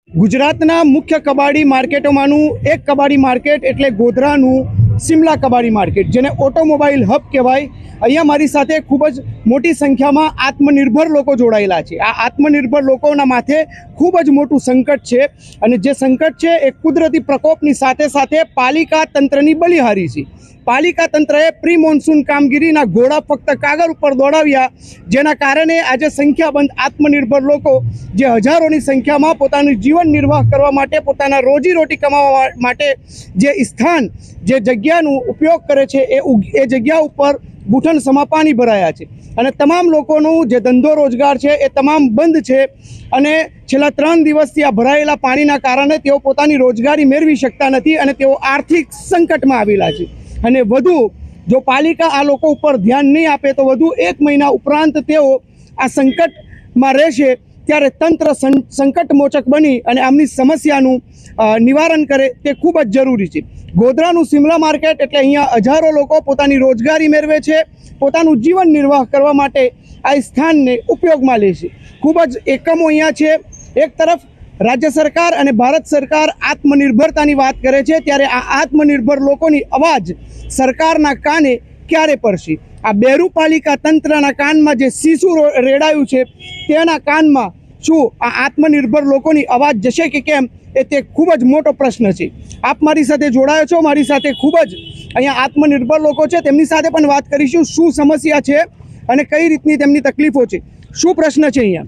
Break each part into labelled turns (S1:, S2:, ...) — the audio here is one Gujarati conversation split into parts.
S1: ગુજરાતના મુખ્ય કબાડી માર્કેટોમાંનું એક કબાડી માર્કેટ એટલે ગોધરાનું સિમલા કબાડી માર્કેટ, જેને ઓટોમોબાઈલ હબ કહેવાય. અહીંયા મારી સાથે ખૂબ જ મોટી સંખ્યામાં આત્મનિર્ભર લોકો જોડાયેલા છે. આ આત્મનિર્ભર લોકોના માથે ખૂબ જ મોટું સંકટ છે, અને જે સંકટ છે એ કુદરતી પ્રકોપની સાથે સાથે પાલિકા તંત્રની બલિહારી છે. પાલિકા તંત્રએ પ્રી મોન્સૂન કામગીરીના ઘોડા ફક્ત કાગળ ઉપર દોડાવ્યા, જેના કારણે આજે સંખ્યાબંધ આત્મનિર્ભર લોકો જે હજારોની સંખ્યામાં પોતાનું જીવન નિર્વાહ કરવા માટે, પોતાના રોજીરોટી કમાવા માટે જે સ્થાન, જે જગ્યાનો ઉપયોગ કરે છે એ જગ્યા ઉપર બુઠણ સમા પાણી ભરાયા છે. અને તમામ લોકોનું જે ધંધો રોજગાર છે એ તમામ બંધ છે, અને છેલ્લા 3 દિવસથી આ ભરાયેલા પાણીના કારણે તેઓ પોતાની રોજગારી મેળવી શકતા નથી, અને તેઓ આર્થિક સંકટમાં આવેલા છે. અને વધુ જો પાલિકા આ લોકો ઉપર ધ્યાન નહીં આપે તો વધુ 1 મહિના ઉપરાંત તેઓ આ સંકટમાં રહેશે. ત્યારે તંત્ર સંકટમોચક બની અને આમની સમસ્યાનું નિવારણ કરે તે ખૂબ જ જરૂરી છે. ગોધરાનું સિમલા માર્કેટ એટલે અહીંયા હજારો લોકો પોતાની રોજગારી મેળવે છે, પોતાનું જીવન નિર્વાહ કરવા માટે આ સ્થાનને ઉપયોગમાં લે છે. ખૂબ જ એકમો અહીંયા છે. એક તરફ રાજ્ય સરકાર અને ભારત સરકાર આત્મનિર્ભરતાની વાત કરે છે, ત્યારે આ આત્મનિર્ભર લોકોની અવાજ સરકારના કાને ક્યારે પડશે? આ બેરુ પાલિકા તંત્રના કાનમાં જે શીશું રેડાયું છે તેના કાનમાં શું આ આત્મનિર્ભર લોકોની અવાજ જશે કે કેમ, એ તે ખૂબ જ મોટો પ્રશ્ન છે. આપ મારી સાથે જોડાયો છો, મારી સાથે ખૂબ જ અહીંયા આત્મનિર્ભર લોકો છે, તેમની સાથે પણ વાત કરીશું. શું સમસ્યા છે અને કઈ રીતની તેમની તકલીફો છે, શું પ્રશ્ન છે અહીંયા?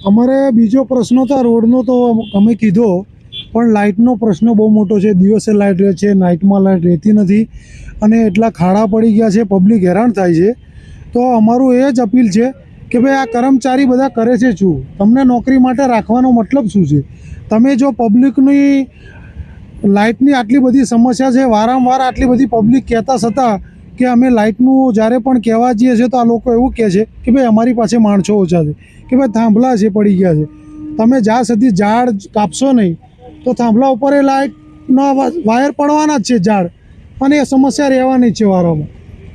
S2: અમારે બીજો પ્રશ્ન તો રોડનો તો અમે કીધો, પણ લાઇટનો પ્રશ્ન બહુ મોટો છે. દિવસે લાઇટ રહે છે, નાઇટમાં લાઇટ રહેતી નથી, અને એટલા ખાડા પડી ગયા છે, પબ્લિક હેરાન થાય છે. તો અમારું એ જ અપીલ છે કે ભાઈ આ કર્મચારી બધા કરે છે શું? તમને નોકરી માટે રાખવાનો મતલબ શું છે? તમે જો પબ્લિકની લાઇટની આટલી બધી સમસ્યા છે, વારંવાર આટલી બધી પબ્લિક કહેતા છતાં કે અમે લાઇટનું જ્યારે પણ કહેવા જઈએ છીએ તો આ લોકો એવું કહે છે કે ભાઈ અમારી પાસે માણસો ઓછા છે, કે ભાઈ થાંભલા છે પડી ગયા છે. તમે જ્યાં સુધી ઝાડ કાપશો નહીં તો થાંભલા ઉપર એ લાઇટના વાયર પડવાના જ છે ઝાડ, અને એ સમસ્યા રહેવાની જ છે વારંવાર.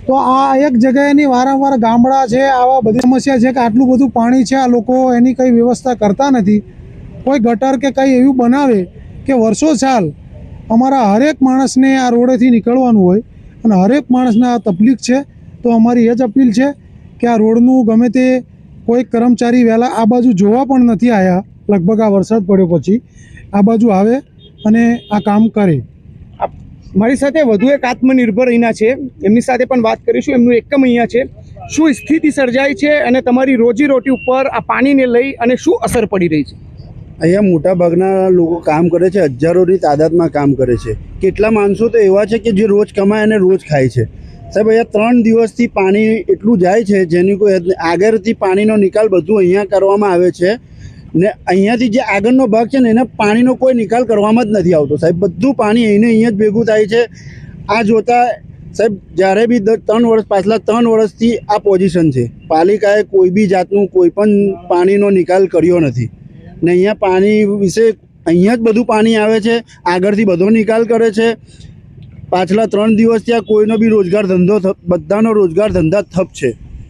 S2: તો આ એક જગ્યાએની વારંવાર ગામડા છે, આવા બધી સમસ્યા છે કે આટલું બધું પાણી છે, આ લોકો એની કંઈ વ્યવસ્થા કરતા નથી. કોઈ ગટર કે કંઈ એવું બનાવે કે વર્ષો સાલ અમારા હરેક માણસને આ રોડેથી નીકળવાનું હોય, અને હરેક માણસને આ તકલીફ છે. તો અમારી એ જ અપીલ છે કે આ રોડનું ગમે તે કોઈ કર્મચારી વહેલા આ બાજુ જોવા પણ નથી આવ્યા, લગભગ આ વરસાદ પડ્યો પછી આ બાજુ આવે અને આ કામ કરે.
S1: મારી સાથે વધુ એક આત્મનિર્ભર અહીંના છે, એમની સાથે પણ વાત કરીશું. એમનું એકમ અહીંયા છે. શું સ્થિતિ સર્જાઈ છે અને તમારી રોજીરોટી ઉપર આ પાણીને લઈ અને શું અસર પડી રહી છે?
S3: અહીંયા મોટા ભાગના લોકો કામ કરે છે, હજારોની તાદાદમાં કામ કરે છે. કેટલા માણસો તો એવા છે કે જે રોજ કમાય અને રોજ ખાય છે. સાહેબ, અહીંયા 3 દિવસથી પાણી એટલું જાય છે જેની કોઈ આગળથી પાણીનો નિકાલ બધું અહીંયા કરવામાં આવે છે, ને અહીંયાથી જે આગળનો ભાગ છે ને એને પાણીનો કોઈ નિકાલ કરવામાં જ નથી આવતો. સાહેબ, બધું પાણી અહીંયા જ ભેગું થાય છે. આ જોતા સાહેબ, જ્યારે બી 3 વર્ષ પાછલા 3 વર્ષથી આ પોઝિશન છે. પાલિકાએ કોઈ બી જાતનું કોઈ પણ પાણીનો નિકાલ કર્યો નથી, ને અહીંયા પાણી વિશે અહીંયા જ બધું પાણી આવે છે, આગળથી બધો નિકાલ કરે છે. પાછલા 3 દિવસ ત્યાં કોઈનો બી રોજગાર ધંધો, બધાનો રોજગાર ધંધા ઠપ છે.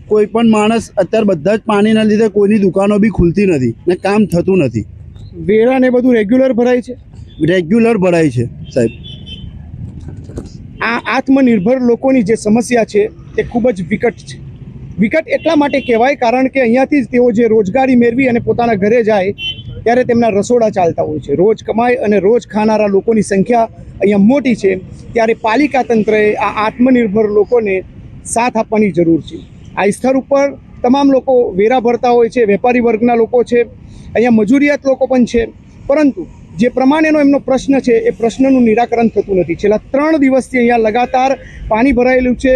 S3: કોઈ પણ માણસ અત્યારે બધા જ પાણીના લીધે કોઈની દુકાનો બી ખુલતી નથી ને કામ થતું નથી.
S1: વેરા ને બધું રેગ્યુલર ભરાય છે?
S3: રેગ્યુલર ભરાય છે સાહેબ.
S1: આ આત્મનિર્ભર લોકોની જે સમસ્યા છે તે ખૂબ જ વિકટ છે. વિકટ એટલા માટે કહેવાય કારણ કે અહીંયાથી જ તેઓ જે રોજગારી મેળવી અને પોતાના ઘરે જાય ત્યારે તેમના રસોડા ચાલતા હોય છે. રોજ કમાય અને રોજ ખાનારા લોકોની સંખ્યા અહીંયા મોટી છે, ત્યારે પાલિકા તંત્રએ આ આત્મનિર્ભર લોકોને સાથ આપવાની જરૂર છે. આ સ્થળ ઉપર તમામ લોકો વેરા ભરતા હોય છે, વેપારી વર્ગના લોકો છે, અહીંયા મજૂરિયાત લોકો પણ છે, પરંતુ જે પ્રમાણેનો એમનો પ્રશ્ન છે એ પ્રશ્નનું નિરાકરણ થતું નથી. છેલ્લા 3 દિવસથી અહીંયા લગાતાર પાણી ભરાયેલું છે.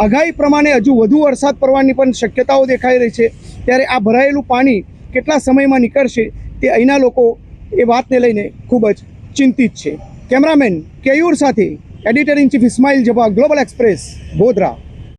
S1: આગાહી પ્રમાણે હજુ વધુ વરસાદ પડવાની પણ શક્યતાઓ દેખાઈ રહી છે, ત્યારે આ ભરાયેલું પાણી કેટલા સમયમાં નીકળશે તે અહીંના લોકો એ વાતને લઈને ખૂબ જ ચિંતિત છે. કેમેરામેન કેયુર સાથે editor in chief Ismail Jaba, global express, Godhra.